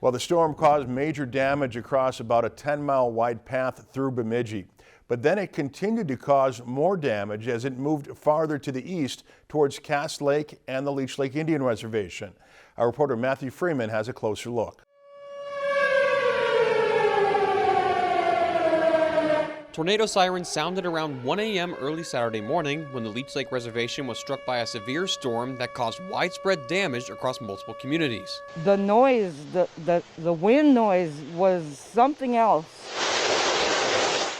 Well, the storm caused major damage across about a 10-mile wide path through Bemidji. But then it continued to cause more damage as it moved farther to the east towards Cass Lake and the Leech Lake Indian Reservation. Our reporter Matthew Freeman has a closer look. Tornado sirens sounded around 1 a.m. early Saturday morning when the Leech Lake Reservation was struck by a severe storm that caused widespread damage across multiple communities. The noise, the wind noise was something else.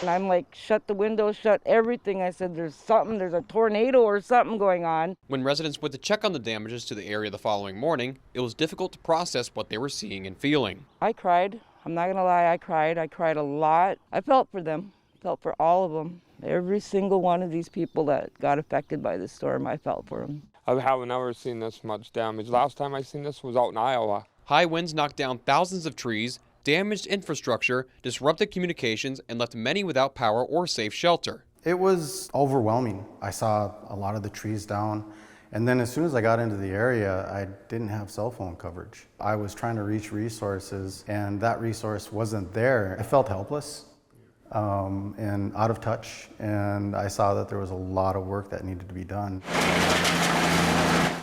And I'm like, shut the windows, shut everything. I said, there's a tornado or something going on. When residents went to check on the damages to the area the following morning, it was difficult to process what they were seeing and feeling. I cried. I'm not gonna lie, I cried. I cried a lot. I felt for them. Felt for all of them. Every single one of these people that got affected by this storm, I felt for them. I haven't never seen this much damage. Last time I seen this was out in Iowa. High winds knocked down thousands of trees, damaged infrastructure, disrupted communications, and left many without power or safe shelter. It was overwhelming. I saw a lot of the trees down, and then as soon as I got into the area, I didn't have cell phone coverage. I was trying to reach resources, and that resource wasn't there. I felt helpless. And out of touch, and I saw that there was a lot of work that needed to be done.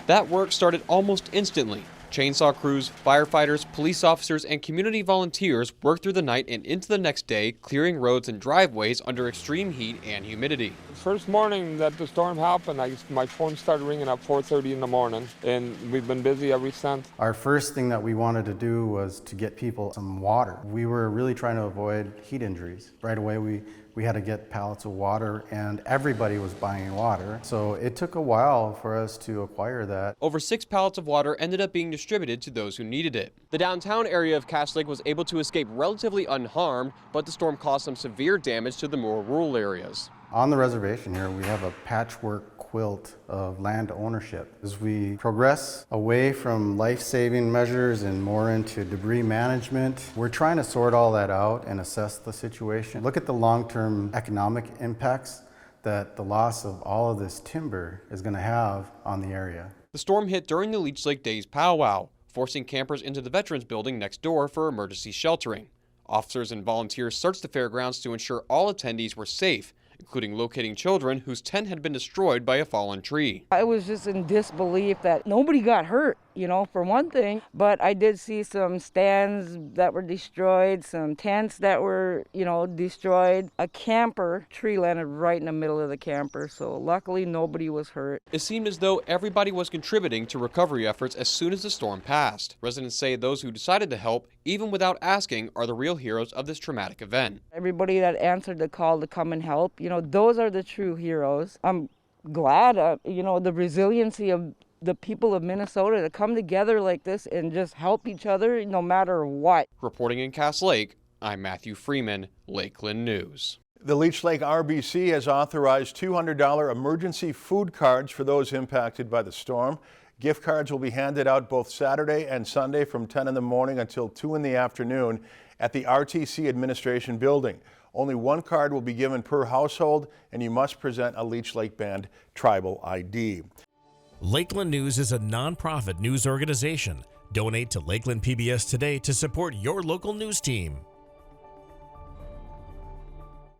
That work started almost instantly. Chainsaw crews, firefighters, police officers, and community volunteers worked through the night and into the next day, clearing roads and driveways under extreme heat and humidity. First morning that the storm happened, my phone started ringing at 4:30 in the morning, and we've been busy ever since. Our first thing that we wanted to do was to get people some water. We were really trying to avoid heat injuries. Right away, we had to get pallets of water, and everybody was buying water. So it took a while for us to acquire that. Over 6 pallets of water ended up being distributed to those who needed it. The downtown area of Cass Lake was able to escape relatively unharmed, but the storm caused some severe damage to the more rural areas. On the reservation here, we have a patchwork quilt of land ownership. As we progress away from life-saving measures and more into debris management, we're trying to sort all that out and assess the situation. Look at the long-term economic impacts that the loss of all of this timber is going to have on the area. The storm hit during the Leech Lake Days powwow, forcing campers into the Veterans Building next door for emergency sheltering. Officers and volunteers searched the fairgrounds to ensure all attendees were safe, including locating children whose tent had been destroyed by a fallen tree. I was just in disbelief that nobody got hurt, for one thing, but I did see some stands that were destroyed, some tents that were, destroyed. A camper tree landed right in the middle of the camper, so luckily nobody was hurt. It seemed as though everybody was contributing to recovery efforts as soon as the storm passed. Residents say those who decided to help, even without asking, are the real heroes of this traumatic event. Everybody that answered the call to come and help, those are the true heroes. I'm glad, the resiliency of the people of Minnesota to come together like this and just help each other no matter what. Reporting in Cass Lake, I'm Matthew Freeman, Lakeland News. The Leech Lake RBC has authorized $200 emergency food cards for those impacted by the storm. Gift cards will be handed out both Saturday and Sunday from 10 in the morning until 2 in the afternoon at the RTC Administration Building. Only one card will be given per household, and you must present a Leech Lake Band tribal ID. Lakeland News is a nonprofit news organization. Donate to Lakeland PBS today to support your local news team.